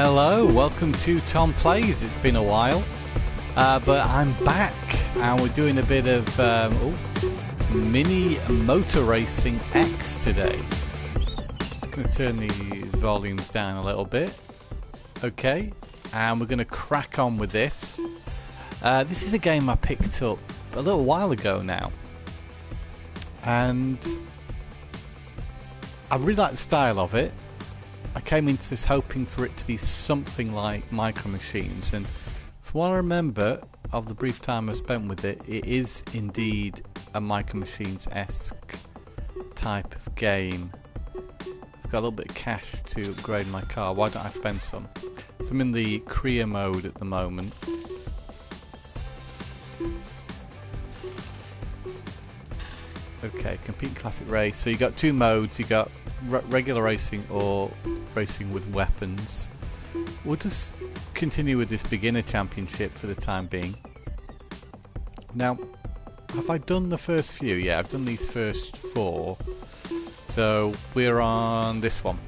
Hello, welcome to Tom Plays. It's been a while, but I'm back and we're doing a bit of mini motor racing X today. Just going to turn these volumes down a little bit. Okay, and we're going to crack on with this. This is a game I picked up a little while ago now, and I really like the style of it. I came into this hoping for it to be something like Micro Machines, and from what I remember of the brief time I spent with it, it is indeed a Micro Machines-esque type of game. I've got a little bit of cash to upgrade my car. Why don't I spend some? So I'm in the career mode at the moment. Okay, compete classic race. So you got two modes. You got regular racing or racing with weapons. We'll just continue with this beginner championship for the time being. Now, have I done the first few? Yeah, I've done these first four. So we're on this one.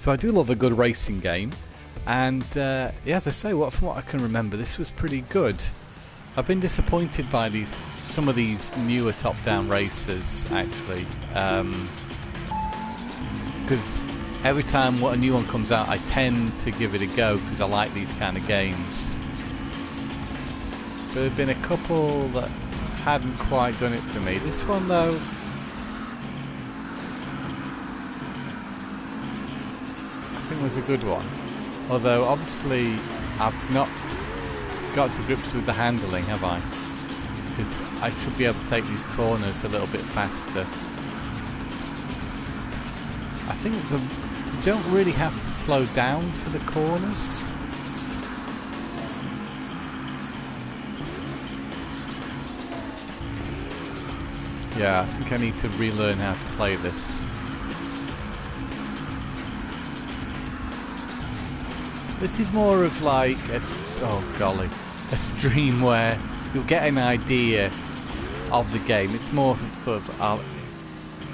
So I do love a good racing game, and yeah, as I say, from what I can remember, this was pretty good. I've been disappointed by some of these newer top-down racers, actually, because every time a new one comes out, I tend to give it a go because I like these kind of games. But there have been a couple that hadn't quite done it for me. This one, though, I think was a good one. Although, obviously, I've not got to grips with the handling, have I? Because I should be able to take these corners a little bit faster. I think you don't really have to slow down for the corners. Yeah, I think I need to relearn how to play this. This is more of like a stream where you'll get an idea of the game. It's more sort of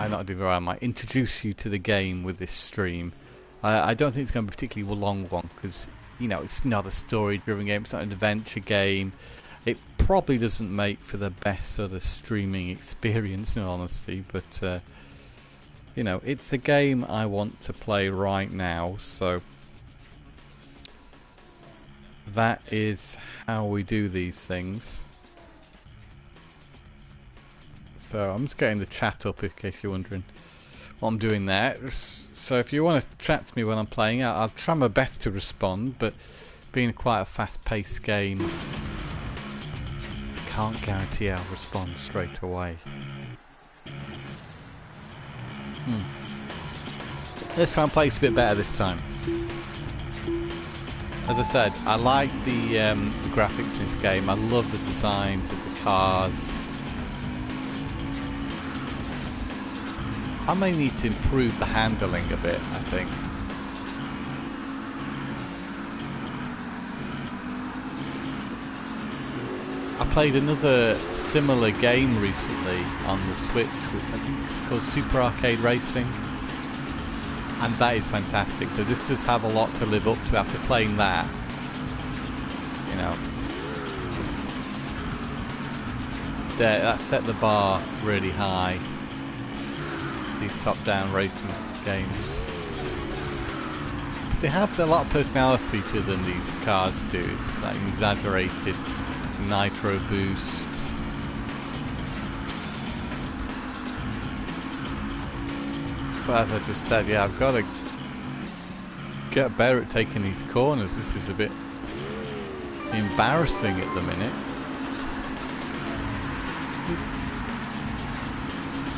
I might introduce you to the game with this stream. I don't think it's going to be a particularly long one because, you know, it's not a story-driven game. It's not an adventure game. It probably doesn't make for the best sort of streaming experience, in all honesty. But you know, it's a game I want to play right now. So that is how we do these things. So I'm just getting the chat up in case you're wondering what I'm doing there. So if you want to chat to me when I'm playing, I'll try my best to respond, but being quite a fast-paced game, I can't guarantee I'll respond straight away. Let's try and play it a bit better this time. As I said, I like the graphics in this game. I love the designs of the cars. I may need to improve the handling a bit, I think. I played another similar game recently on the Switch, which I think it's called Super Arcade Racing. And that is fantastic. So this does have a lot to live up to after playing that. You know, that set the bar really high. These top-down racing games. They have a lot of personality to them, these cars do. It's like an exaggerated nitro boost. But as I just said, yeah, I've got to get better at taking these corners. This is a bit embarrassing at the minute.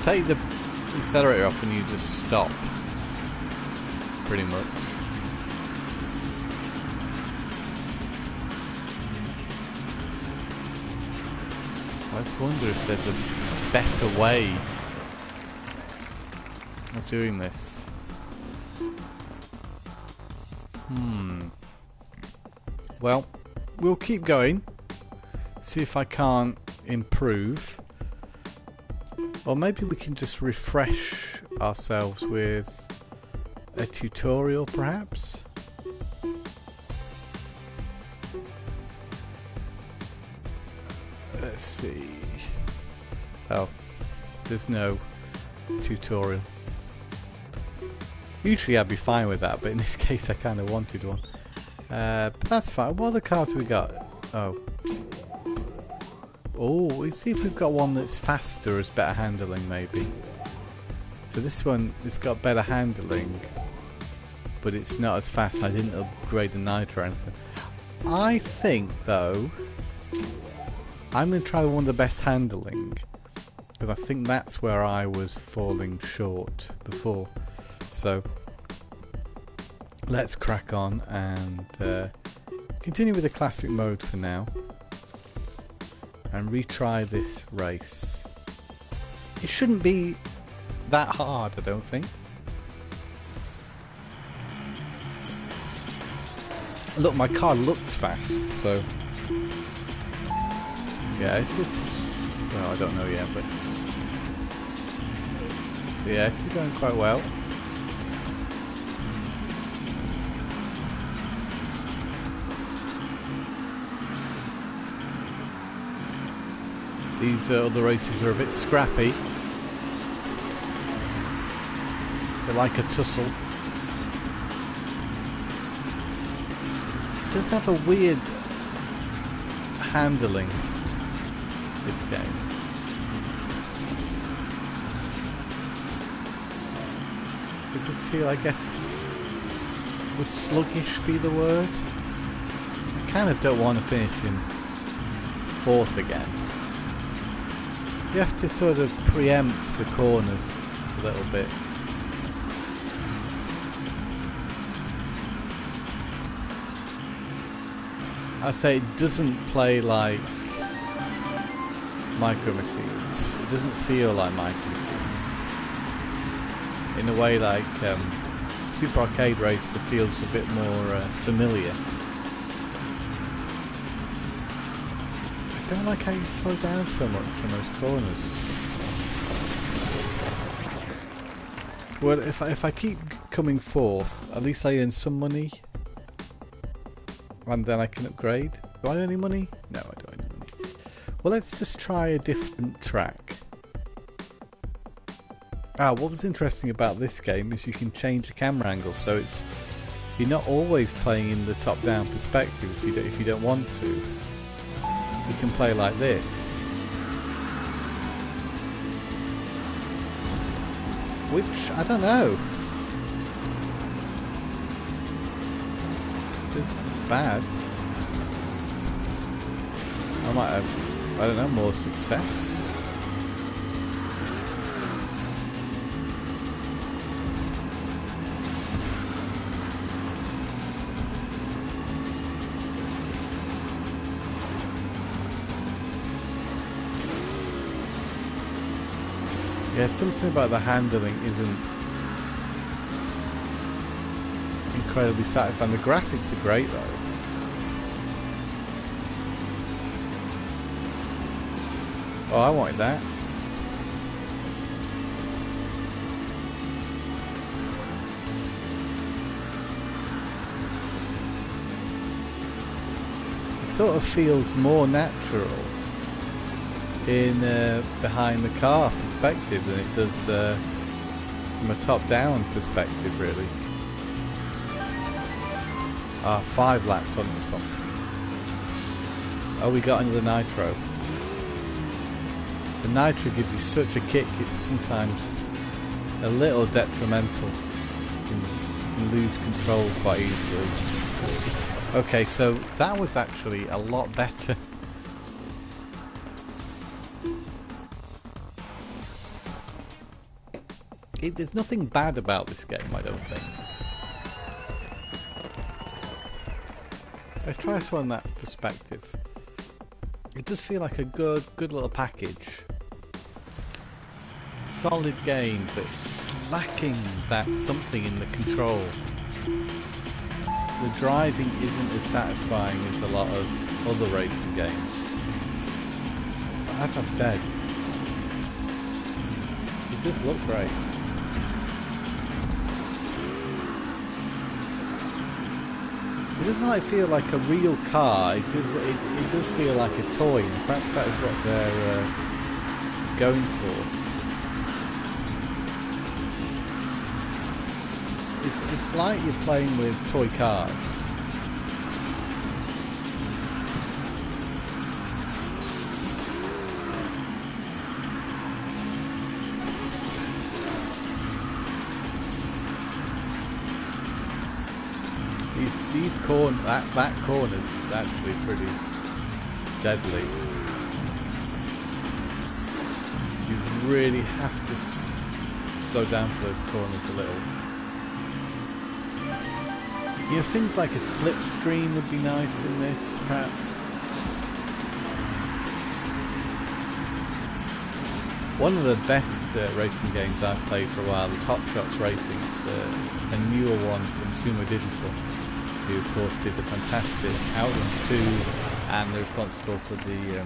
Take the accelerator off and you just stop, pretty much. So I just wonder if there's a better way of doing this. Well, we'll keep going, see if I can't improve. Or maybe we can just refresh ourselves with a tutorial, perhaps. Let's see. Oh, there's no tutorial. Usually I'd be fine with that, but in this case I kind of wanted one. But that's fine. What other cards we got? Oh. Oh, let's see if we've got one that's faster, has better handling maybe. So this one, it's got better handling, but it's not as fast. I didn't upgrade the nitro or anything. I think though, I'm going to try one of the best handling, because I think that's where I was falling short before. So let's crack on and continue with the classic mode for now and retry this race. It shouldn't be that hard, I don't think. Look, my car looks fast, so yeah, it's just, well, I don't know yet, but yeah, it's going quite well. These other races are a bit scrappy. They're like a tussle. It does have a weird handling, this game. I just feel, I guess, would sluggish be the word? I kind of don't want to finish in 4th again. You have to sort of preempt the corners a little bit. I say it doesn't play like Micro Machines. It doesn't feel like Micro Machines. In a way like Super Arcade Racer feels a bit more familiar. I don't like how you slow down so much in those corners. Well, if I keep coming 4th, at least I earn some money. And then I can upgrade. Do I earn any money? No, I don't earn any money. Well, let's just try a different track. Ah, what was interesting about this game is you can change the camera angle, so it's you're not always playing in the top-down perspective if you don't want to. You can play like this, which I don't know. It's bad. I might have, I don't know, more success. Yeah, something about the handling isn't incredibly satisfying. The graphics are great though. Oh, I wanted that. It sort of feels more natural in behind the car perspective than it does from a top-down perspective, really. 5 laps on this one. Oh, we got another nitro. The nitro gives you such a kick, it's sometimes a little detrimental. You can lose control quite easily. Okay, so that was actually a lot better. There's nothing bad about this game, I don't think. Let's try this from that perspective. It does feel like a good little package. Solid game, but lacking that something in the control. The driving isn't as satisfying as a lot of other racing games. But as I've said, it does look great. It doesn't like feel like a real car. It does feel like a toy. And perhaps that is what they're going for. It's like you're playing with toy cars. These back corners are actually pretty deadly. You really have to slow down for those corners a little. You know, things like a slipstream would be nice in this, perhaps. One of the best racing games I've played for a while is Hot Shots Racing. It's a newer one from Sumo Digital, who of course did the fantastic Outrun 2 and they're responsible for the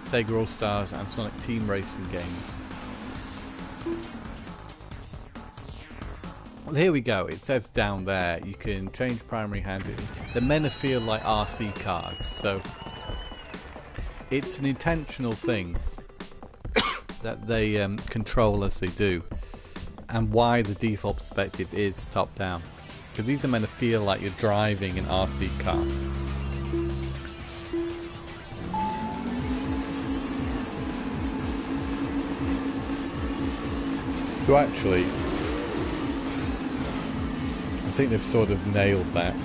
Sega All-Stars and Sonic Team Racing games. Well, here we go. It says down there you can change primary handling. They're meant to feel like RC cars, so it's an intentional thing that they control as they do, and why the default perspective is top down, because these are meant to feel like you're driving an RC car. So actually, I think they've sort of nailed that.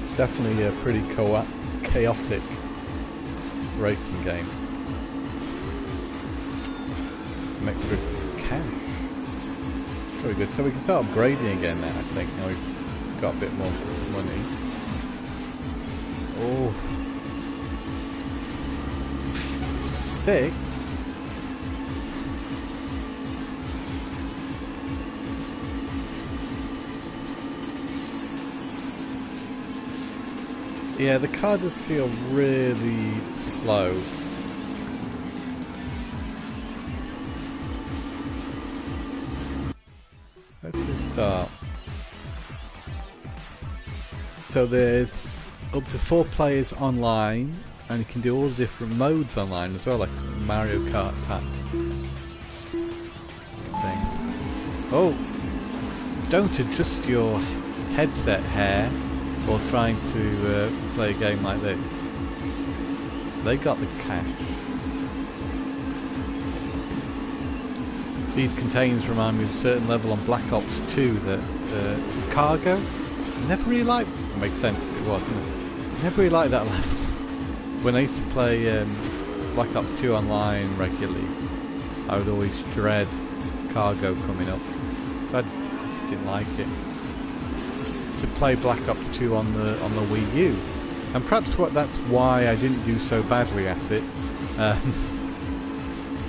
It's definitely a pretty chaotic racing game. Some extra cash. Very good. So we can start upgrading again now, I think. Now we've got a bit more money. Oh. 6? Yeah, the car does feel really slow. Let's restart. So there's up to 4 players online, and you can do all the different modes online as well, like Mario Kart type thing. Oh! Don't adjust your headset hair while trying to play a game like this. They got the cash. These containers remind me of a certain level on Black Ops 2 that cargo. I never really liked. It makes sense if it was. Never really liked that level. When I used to play Black Ops 2 online regularly, I would always dread cargo coming up. So I just didn't like it. To play Black Ops 2 on the Wii U, and perhaps that's why I didn't do so badly at it.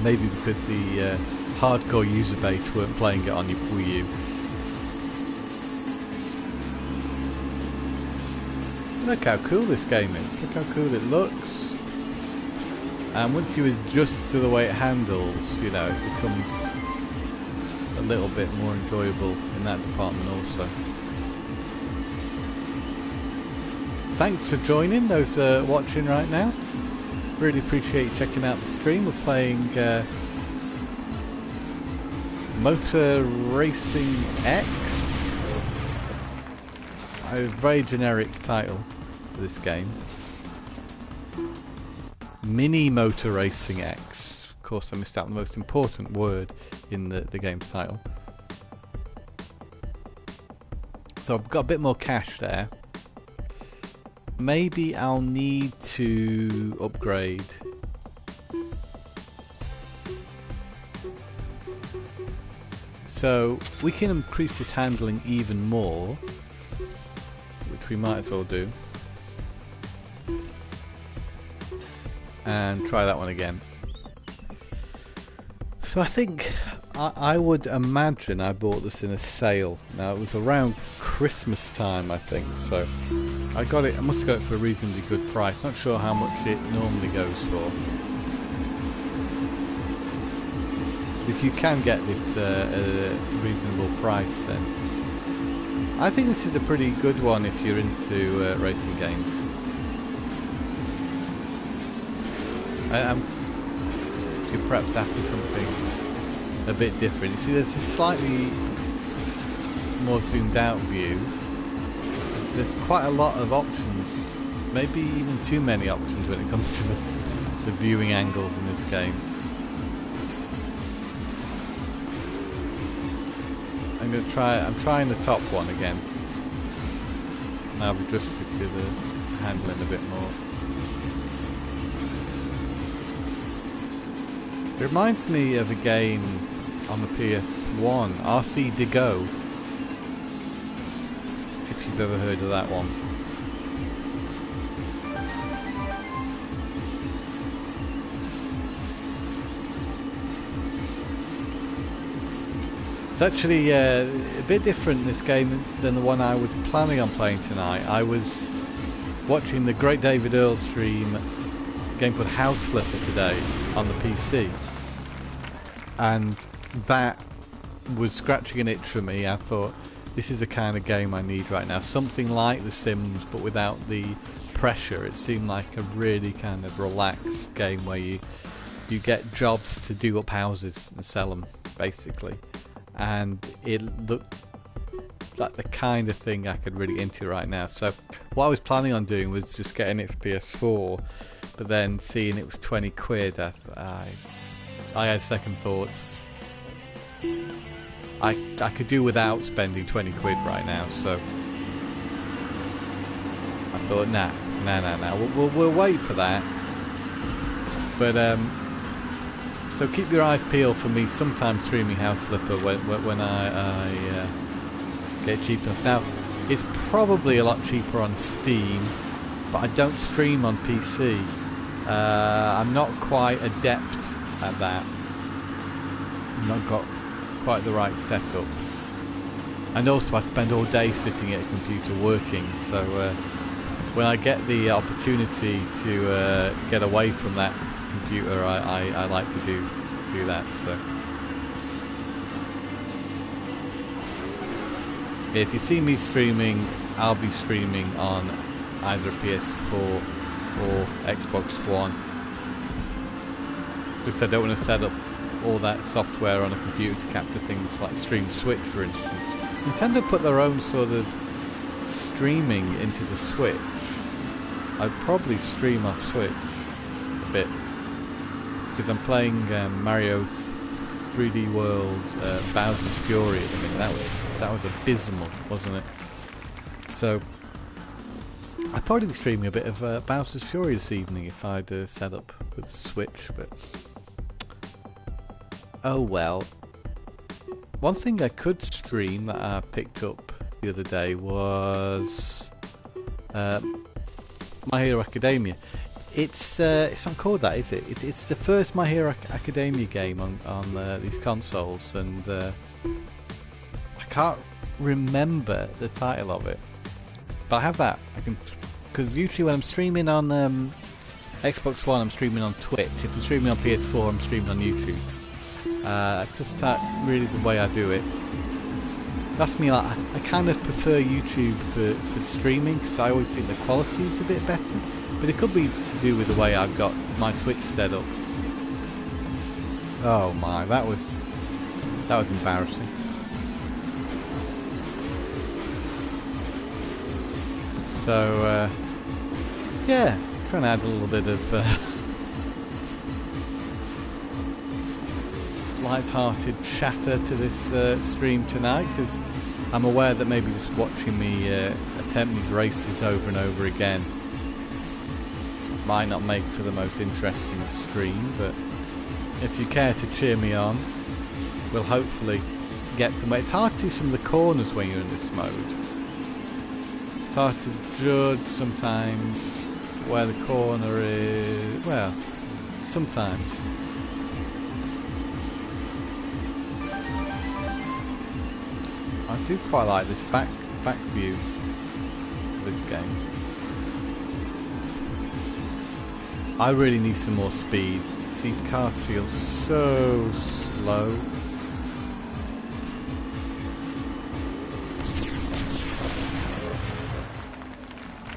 Maybe because the hardcore user base weren't playing it on your Wii U. Look how cool this game is. Look how cool it looks. And once you adjust to the way it handles, you know, it becomes a little bit more enjoyable in that department also. Thanks for joining those watching right now. Really appreciate you checking out the stream. We're playing Motor Racing X. A very generic title for this game. Mini Motor Racing X. Of course, I missed out the most important word in the game's title. So I've got a bit more cash there. Maybe I'll need to upgrade. So we can increase this handling even more, which we might as well do. And try that one again. So I think I would imagine I bought this in a sale. Now it was around Christmas time, I think, so I got it. I must have got it for a reasonably good price. Not sure how much it normally goes for. If you can get this at a reasonable price, then I think this is a pretty good one if you're into racing games. I'm perhaps after something a bit different. You see, there's a slightly more zoomed out view. There's quite a lot of options, maybe even too many options when it comes to the viewing angles in this game. I'm trying the top one again. Now I've adjusted to the handling a bit more. It reminds me of a game on the PS1, RC De Go, if you've ever heard of that one. It's actually a bit different, this game, than the one I was planning on playing tonight. I was watching the great David Earl stream a game called House Flipper today on the PC, and that was scratching an itch for me. I thought, this is the kind of game I need right now, something like The Sims but without the pressure. It seemed like a really kind of relaxed game where you get jobs to do up houses and sell them, basically. And it looked like the kind of thing I could really into right now. So what I was planning on doing was just getting it for PS4, but then seeing it was 20 quid, I had second thoughts. I could do without spending 20 quid right now, so I thought, nah, we'll wait for that. But so keep your eyes peeled for me sometime streaming House Flipper when I get cheap enough. Now, it's probably a lot cheaper on Steam, but I don't stream on PC. I'm not quite adept at that. I've not got quite the right setup. And also I spend all day sitting at a computer working, so when I get the opportunity to get away from that computer, I like to do that. So if you see me streaming, I'll be streaming on either a PS4 or Xbox One, because I don't want to set up all that software on a computer to capture things like Stream Switch, for instance. Nintendo put their own sort of streaming into the Switch. I'd probably stream off Switch a bit, because I'm playing Mario 3D World Bowser's Fury at the minute. That was abysmal, wasn't it? So I'd probably be streaming a bit of Bowser's Fury this evening if I'd set up with the Switch, but oh well. One thing I could stream that I picked up the other day was My Hero Academia. It's not called that, is it? It's the first My Hero Academia game on these consoles, and I can't remember the title of it, but I have that. I can, because usually when I'm streaming on Xbox One, I'm streaming on Twitch. If I'm streaming on PS4, I'm streaming on YouTube. It's just really the way I do it. That's me. Like, I kind of prefer YouTube for streaming, because I always think the quality is a bit better. But it could be to do with the way I've got my Twitch set up. Oh my, that was embarrassing. So yeah, trying to add a little bit of light-hearted chatter to this stream tonight, because I'm aware that maybe just watching me attempt these races over and over again might not make for the most interesting stream, but if you care to cheer me on, we'll hopefully get somewhere. It's hard to see some of the corners when you're in this mode. It's hard to judge sometimes where the corner is. Well, sometimes. I do quite like this back view. for this game. I really need some more speed. These cars feel so slow.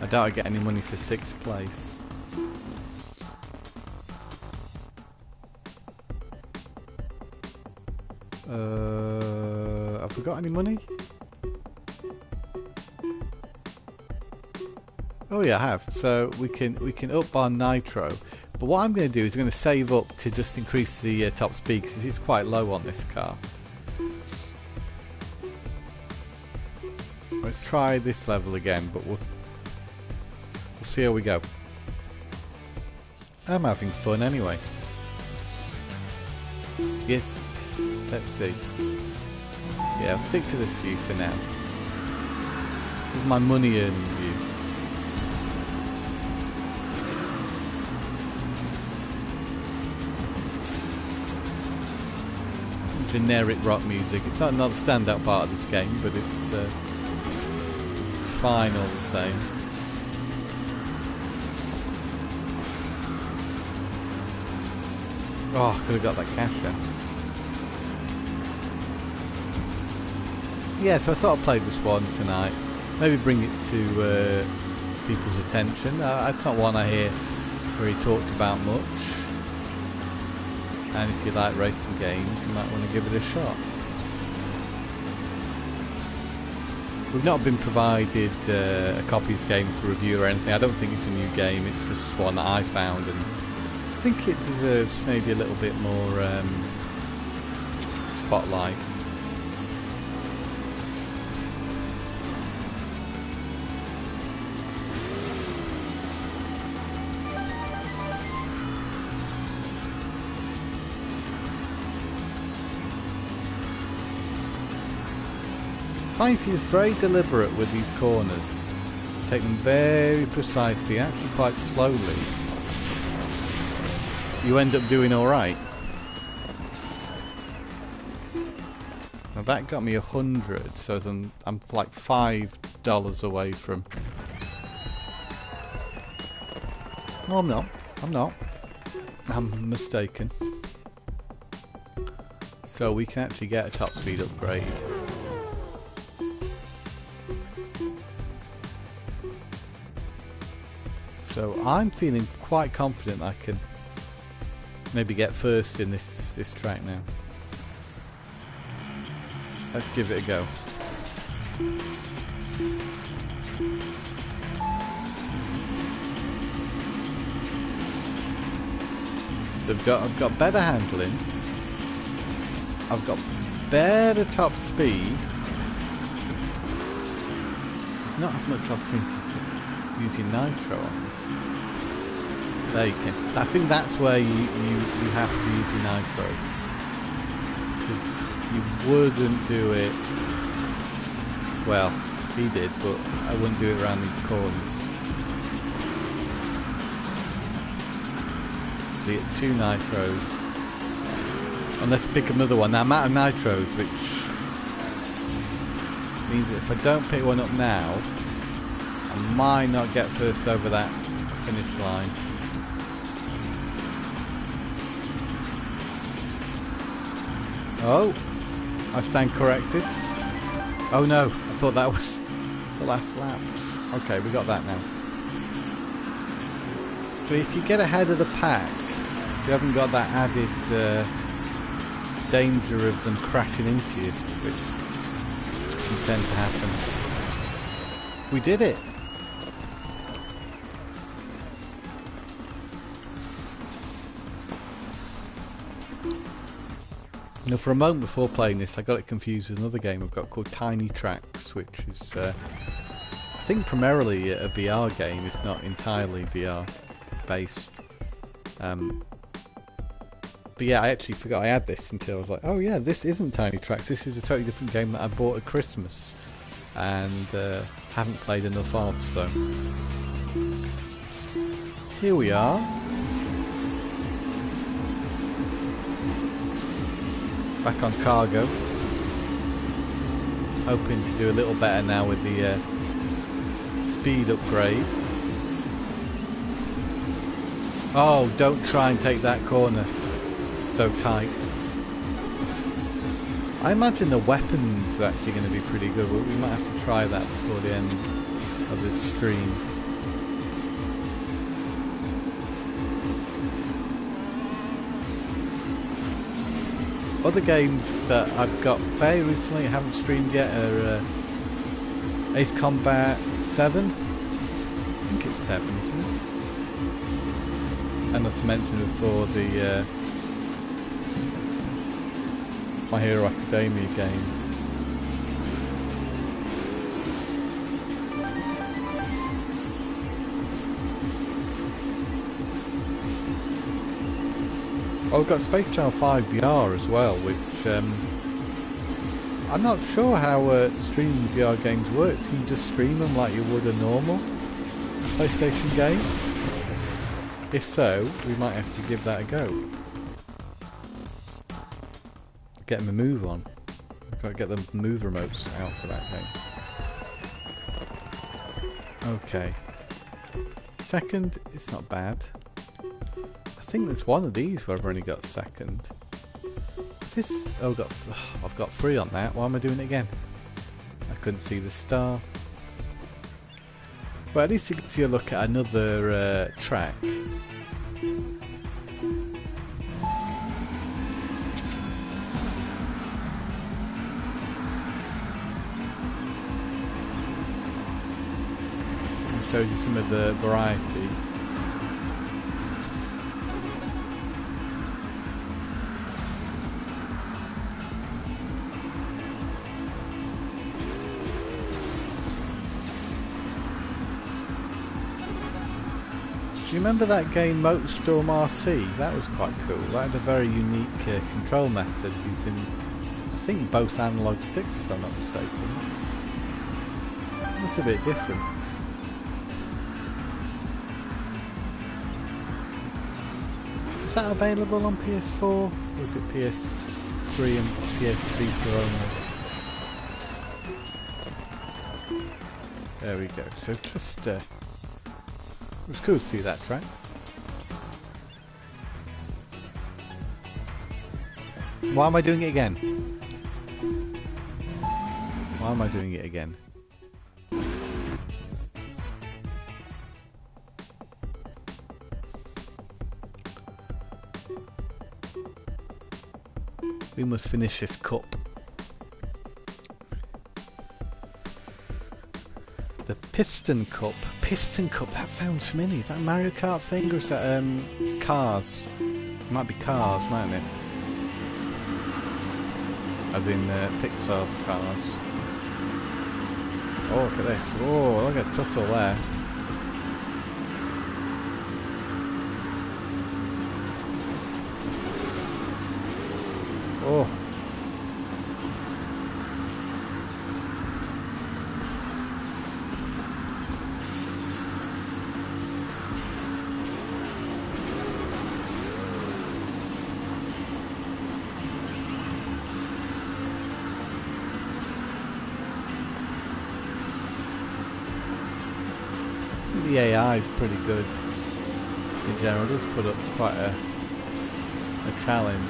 I doubt I get any money for 6th place. Have we got any money? Oh yeah, I have. So we can up our nitro. But what I'm going to do is I'm going to save up to just increase the top speed because it's quite low on this car. Let's try this level again, but we'll see how we go. I'm having fun anyway. Yes, let's see. Yeah, I'll stick to this view for now. This is my money earning view. Generic rock music. It's not a standout part of this game, but it's fine all the same. Oh, I could have got that cash then. Yeah, so I thought I'd play this one tonight. Maybe bring it to people's attention. It's not one I hear very talked about much. And if you like racing games, you might want to give it a shot. We've not been provided a copy of this game to review or anything. I don't think it's a new game, it's just one that I found, and I think it deserves maybe a little bit more spotlight. Fife is very deliberate with these corners. Take them very precisely, actually quite slowly. You end up doing alright. Now that got me 100, so I'm like $5 away from... No, I'm not. I'm not. I'm mistaken. So we can actually get a top speed upgrade. So I'm feeling quite confident I can maybe get first in this track now. Let's give it a go. I've got better handling. I've got better top speed. It's not as much opportunity to use your nitro on this. There you can. I think that's where you have to use your nitro, because you wouldn't do it. Well, he did, but I wouldn't do it around these corners. So you get 2 nitros. And let's pick another one. Now I'm out of nitros, which means that if I don't pick one up now, I might not get first over that finish line. Oh, I stand corrected. Oh no, I thought that was the last lap. Okay, we got that now. So if you get ahead of the pack, you haven't got that added danger of them crashing into you, which can tend to happen. We did it! Now, for a moment before playing this, I got it confused with another game I've got called Tiny Tracks, which is, I think, primarily a VR game, if not entirely VR based. But yeah, I actually forgot I had this until I was like, oh yeah, this isn't Tiny Tracks, this is a totally different game that I bought at Christmas and haven't played enough of, so here we are. Back on cargo. Hoping to do a little better now with the speed upgrade. Oh, don't try and take that corner. So tight. I imagine the weapons are actually going to be pretty good, but we might have to try that before the end of this stream. Other games that I've got very recently, haven't streamed yet, are Ace Combat 7. I think it's 7, isn't it? And not to mention before the My Hero Academia game. Oh, we've got Space Channel 5 VR as well, which I'm not sure how streaming VR games works. Can you just stream them like you would a normal PlayStation game? If so, we might have to give that a go. Get them a move on. We've got to get the move remotes out for that thing. Okay. Second, it's not bad. I think there's one of these where I've only got second. Is this? Oh, I've got 3 on that. Why am I doing it again? I couldn't see the star. Well, at least it gives you a look at another track. Shows you some of the variety. Do you remember that game Motorstorm RC? That was quite cool. That had a very unique control method using, I think, both analog sticks if I'm not mistaken. It's a bit different. Is that available on PS4? Or is it PS3 and PS Vita only? There we go. So just it was cool to see that track. Why am I doing it again? Why am I doing it again? We must finish this cup. The Piston Cup. Piston Cup, that sounds familiar. Is that a Mario Kart thing or is that Cars? It might be Cars, mightn't it? As in Pixar's Cars. Oh, look at this. Oh, look at Tussle there. Oh. The AI is pretty good in general. It does put up quite a challenge.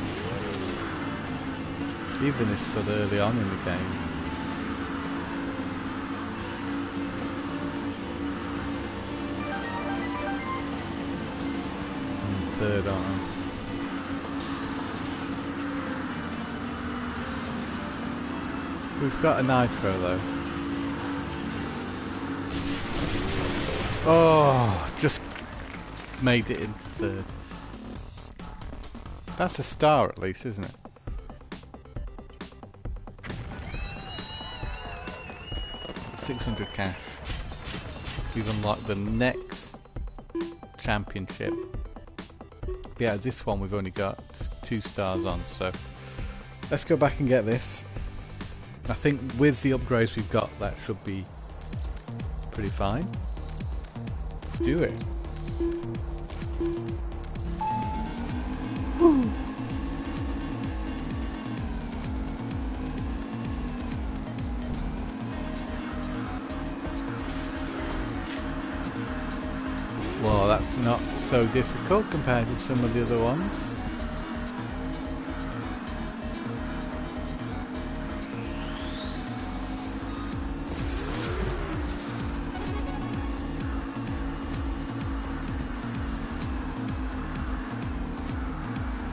Even this sort of early on in the game. And third on. We've got a nitro though. Oh, just made it in third. That's a star at least, isn't it? $600 cash. We've unlocked the next championship. But yeah, this one we've only got 2 stars on, so let's go back and get this. I think with the upgrades we've got, that should be pretty fine. Let's do it. Woo. Well, that's not so difficult compared to some of the other ones.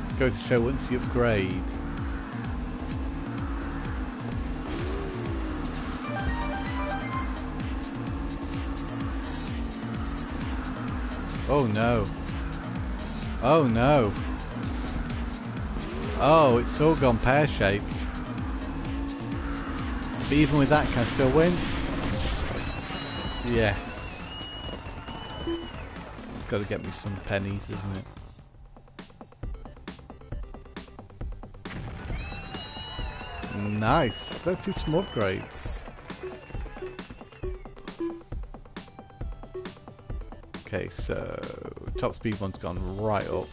It goes to show once you upgrade. Oh no. Oh no. Oh, it's all gone pear-shaped. But even with that, can I still win? Yes. It's got to get me some pennies, isn't it? Nice. Let's do some upgrades. Okay, so top speed one's gone right up.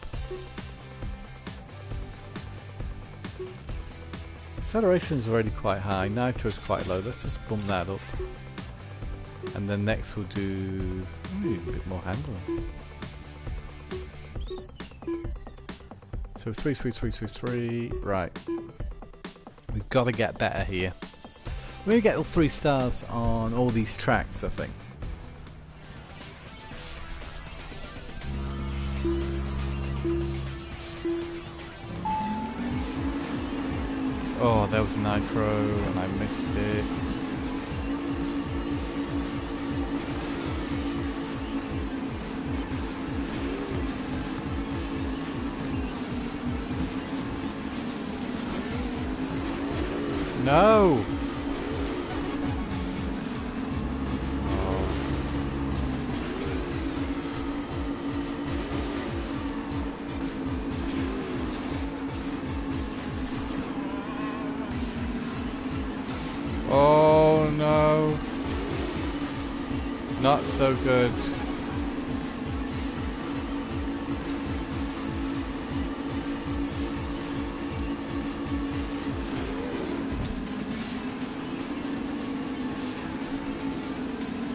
Acceleration's already quite high, nitro's quite low. Let's just bump that up. And then next we'll do a bit more handling. So 3, 3, 3, 3, 3. Right. We've got to get better here. We're going to get all 3 stars on all these tracks, I think. Oh, there was nitro and I missed it. No! Oh no. Not so good.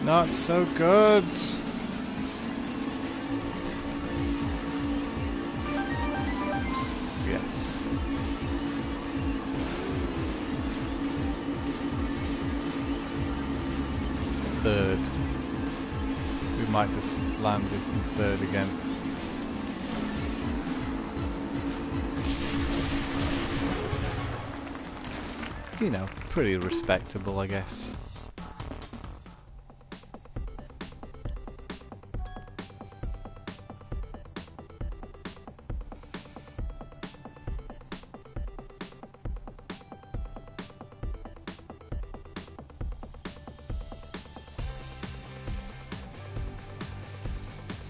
Not so good. Yes. Third. We might just land it in third again. You know, pretty respectable, I guess.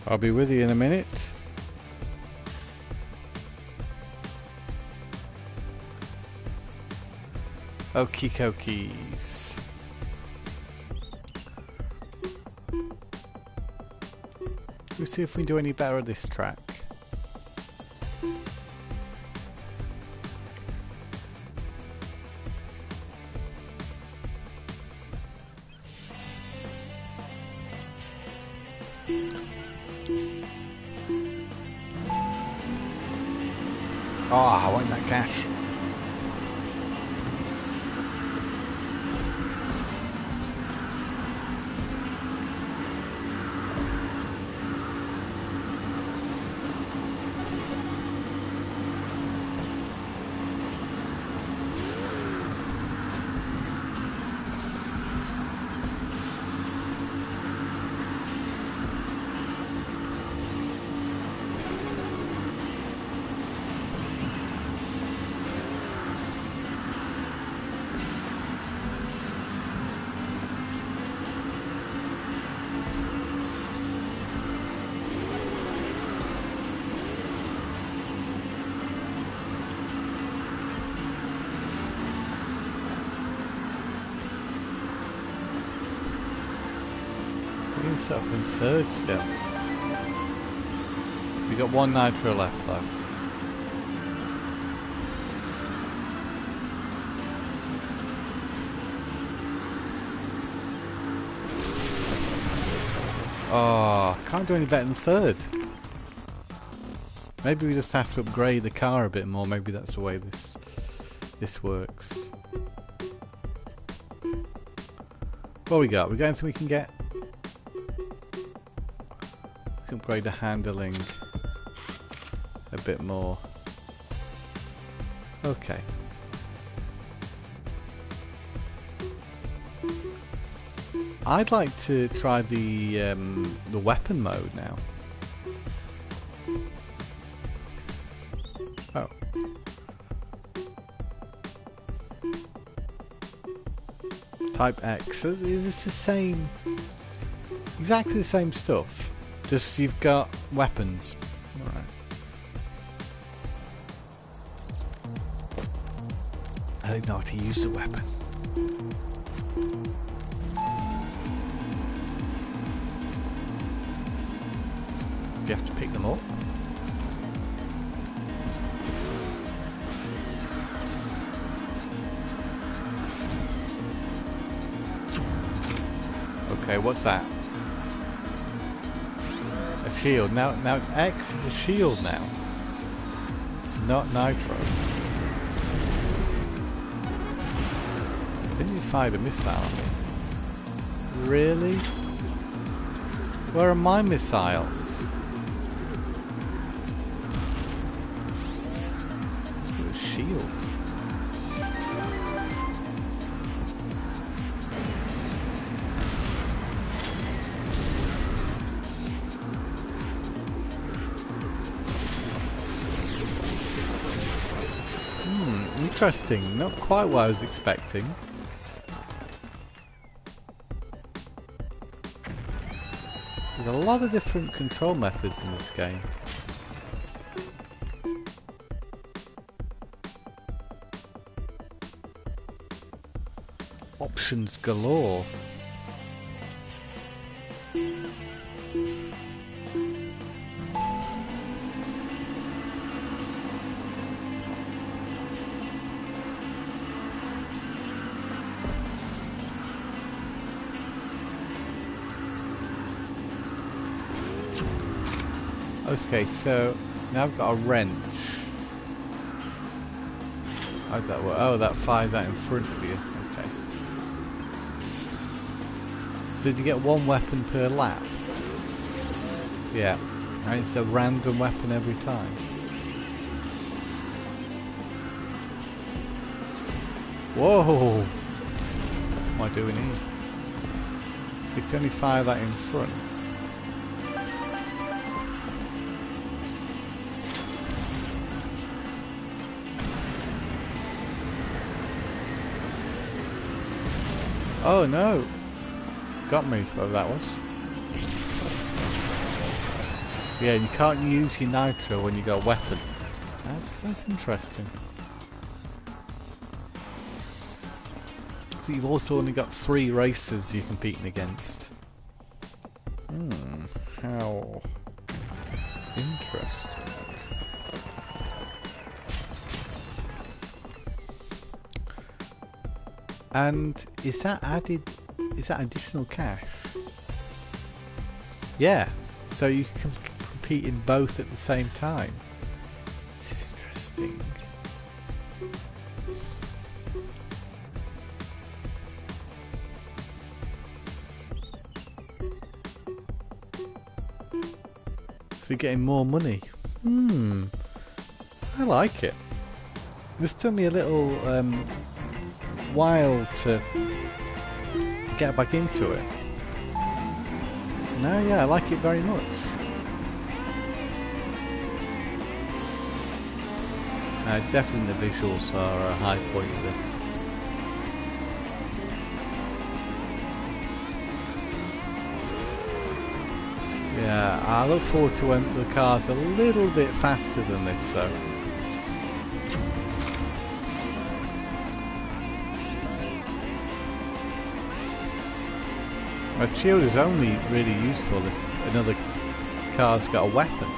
I'll be with you in a minute. Okie dokies. We'll see if we can do any better at this track. Oh, I want that cash. It's up in third still. We got 1 nitro left though. Oh, can't do any better than third. Maybe we just have to upgrade the car a bit more. Maybe that's the way this works. What we got? We got anything we can get? We can upgrade the handling a bit more. Okay. I'd like to try the weapon mode now. Oh. Type X. So it's the same, exactly the same stuff. Just you've got weapons. All right. I don't know how to use the weapon. Do you have to pick them up? Okay, what's that? A shield. Now it's X is a shield now. It's not nitro. Didn't you fired a missile at me? Really? Where are my missiles? Shield. Interesting. Not quite what I was expecting. There's a lot of different control methods in this game. Options galore. Okay, so now I've got a wrench. How does that work? Oh, that fires out in front of you. Okay. So did you get one weapon per lap? Yeah. And it's a random weapon every time. Whoa! What am I doing here? So you can only fire that in front. Oh no! Got me, whatever that was. Yeah, and you can't use your nitro when you got a weapon. That's interesting. So you've also only got 3 racers you're competing against. How interesting. And is that additional cash? Yeah, so you can compete in both at the same time. This is interesting. So you're getting more money. I like it. This took me a little while to get back into it. No, yeah, I like it very much. Definitely the visuals are a high point of this. Yeah, I look forward to when the car's a little bit faster than this, so. My shield is only really useful if another car's got a weapon.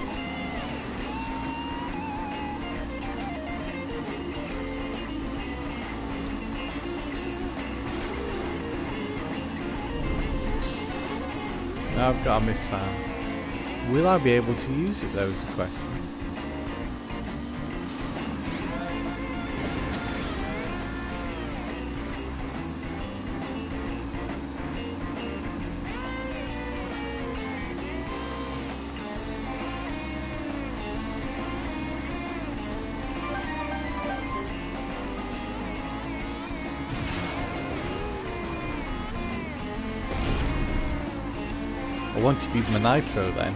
Now I've got a missile. Will I be able to use it though is the question. I wanted to use my nitro then,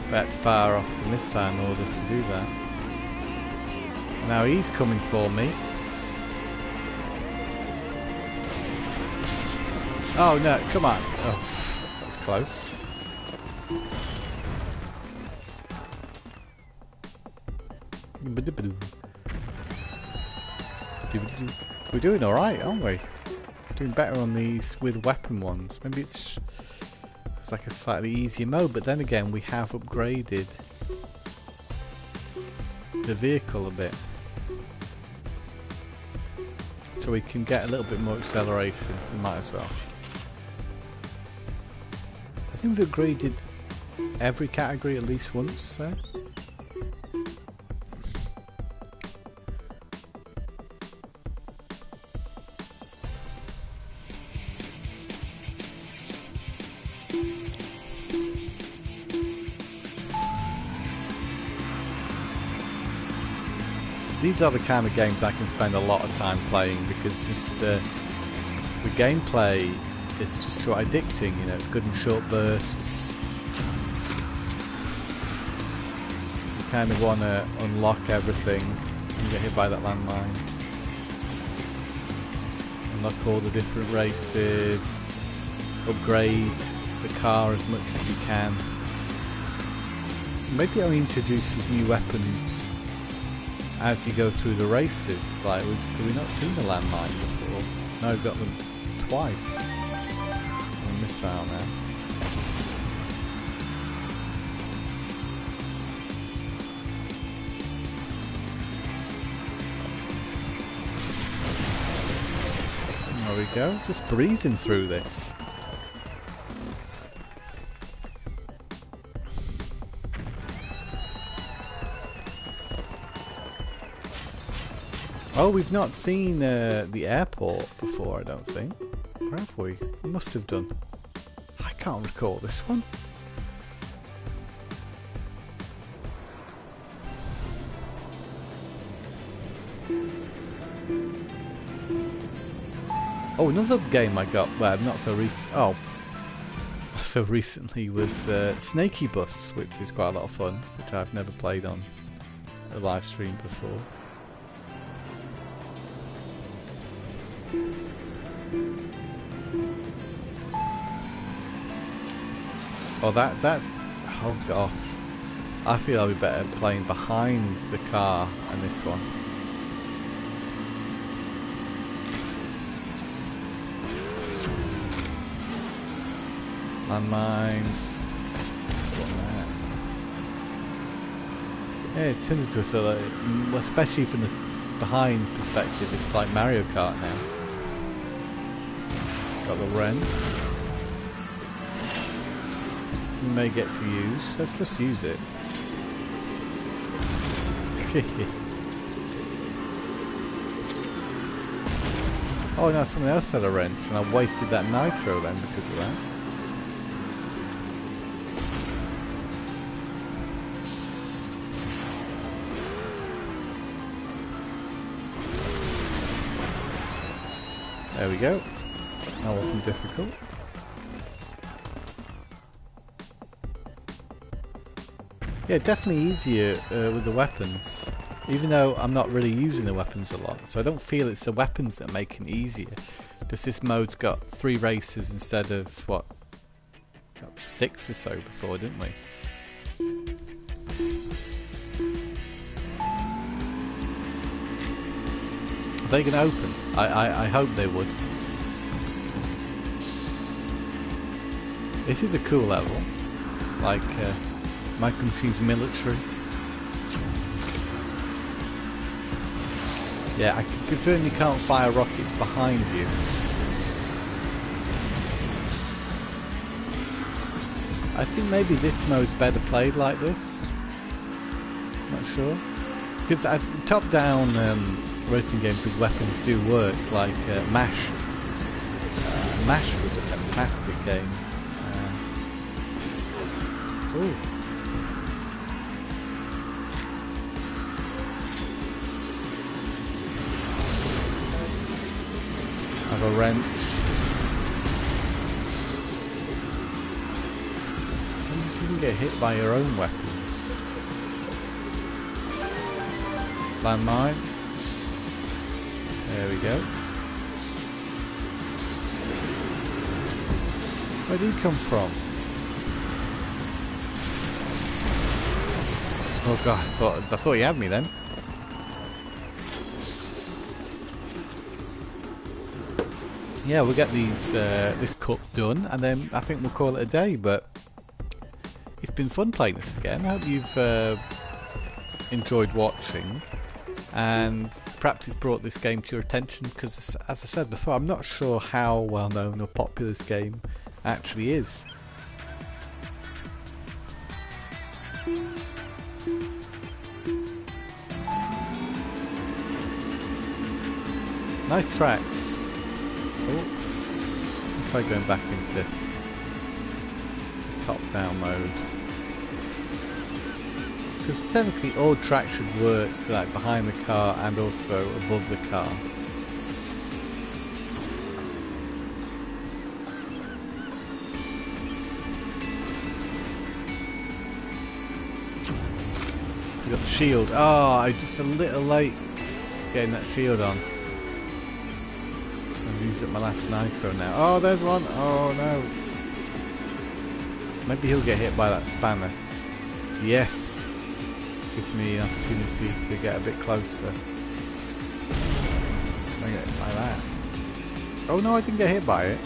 but I had to fire off the missile in order to do that. Now he's coming for me. Oh no, come on. Oh, that was close. We're doing alright, aren't we? Doing better on these with weapon ones. Maybe it's like a slightly easier mode, but then again we have upgraded the vehicle a bit, so we can get a little bit more acceleration. We might as well. I think we've upgraded every category at least once, so these are the kind of games I can spend a lot of time playing, because just the gameplay is just so addicting, you know, it's good in short bursts. You kind of want to unlock everything and get hit by that landmine. Unlock all the different races, upgrade the car as much as you can. Maybe I'll introduce these new weapons as you go through the races. Like, have we not seen the landmine before? No, we've got them twice. A missile now. There we go, just breezing through this. Oh, we've not seen the airport before, I don't think. Or have we? We must have done. I can't recall this one. Oh, another game I got, well, not so recent. Oh, so recently was Snaky Bus, which is quite a lot of fun, which I've never played on a live stream before. Oh, oh gosh. I feel I'll be better playing behind the car than this one. Landmine. Yeah, it turns into a sort of, especially from the behind perspective, it's like Mario Kart now. Got the Wren. We may get to use. Let's just use it. Oh no, someone else had a wrench and I wasted that nitro then because of that. There we go. That wasn't difficult. Yeah, definitely easier with the weapons, even though I'm not really using the weapons a lot, so I don't feel it's the weapons that make it easier. Because this mode's got 3 races instead of, what, got 6 or so before, didn't we? Are they going to open? I hope they would. This is a cool level, like Micro Machines Military. Yeah, I can confirm you can't fire rockets behind you. I think maybe this mode's better played like this. Not sure. Because top-down racing games with weapons do work, like Mashed. Mashed was a fantastic game. Ooh. Have a wrench. I wonder if you can get hit by your own weapons. Landmine. There we go. Where did he come from? Oh god, I thought he had me then. Yeah, we'll get these this cup done, and then I think we'll call it a day. But it's been fun playing this again. I hope you've enjoyed watching, and perhaps it's brought this game to your attention. Because, as I said before, I'm not sure how well known or popular this game actually is. Nice tracks. Oh, I'll try going back into the top-down mode. Because technically all tracks should work like behind the car and also above the car. We got the shield. Oh, I'm just a little late getting that shield on. I've used up my last nitro now. Oh, there's one. Oh no. Maybe he'll get hit by that spanner. Yes. Gives me an opportunity to get a bit closer. I get hit by that. Oh no, I didn't get hit by it.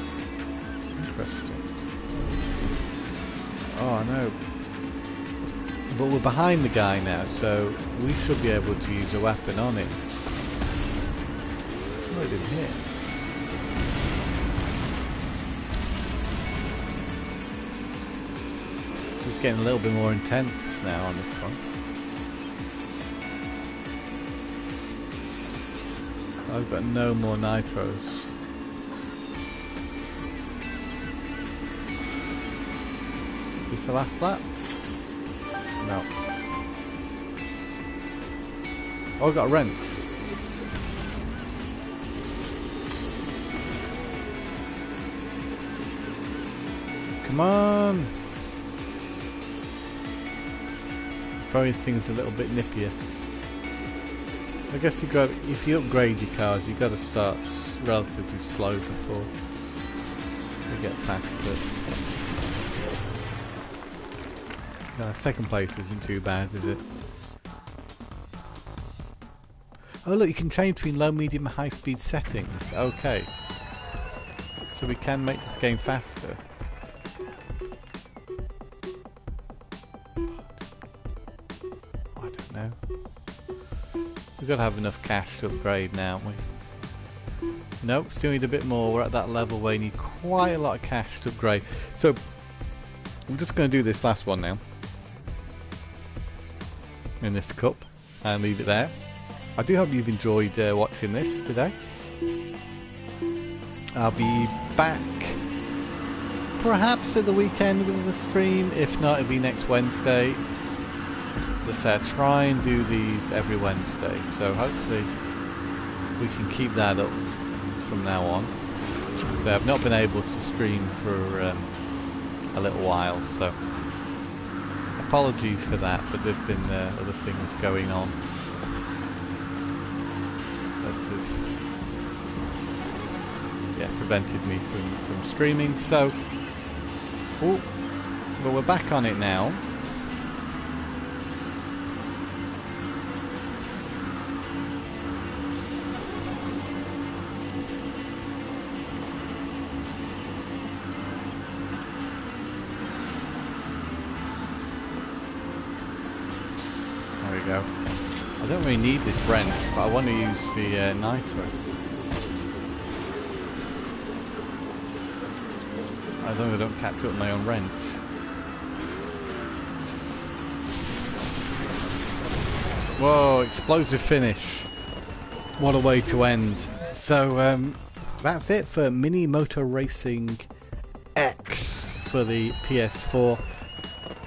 Interesting. Oh no. But we're behind the guy now, so we should be able to use a weapon on him. Oh, I didn't hit. It's getting a little bit more intense now on this one. I've got no more nitros. Is this the last lap? No. Oh, I got a wrench. Come on! Throwing things a little bit nippier. I guess if you upgrade your cars, you've got to start relatively slow before they get faster. Second place isn't too bad, is it? Oh look, you can change between low, medium and high speed settings. Okay. So we can make this game faster. I don't know. We've got to have enough cash to upgrade now, haven't we? Nope, still need a bit more. We're at that level where you need quite a lot of cash to upgrade. So I'm just going to do this last one now. In this cup and leave it there. I do hope you've enjoyed watching this today. I'll be back perhaps at the weekend with the stream. If not, it'll be next Wednesday. Let's say I try and do these every Wednesday, so hopefully we can keep that up from now on. So I've not been able to stream for a little while, so apologies for that, but there's been other things going on that have prevented me from streaming. So, but we're back on it now. Go. I don't really need this wrench, but I want to use the nitro. As long as I don't catch up with my own wrench. Whoa, explosive finish. What a way to end. So that's it for Mini Motor Racing X for the PS4.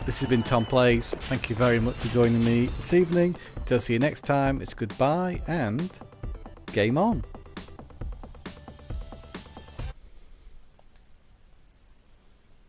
This has been Tom Plays. Thank you very much for joining me this evening. Till see you next time. It's goodbye and game on.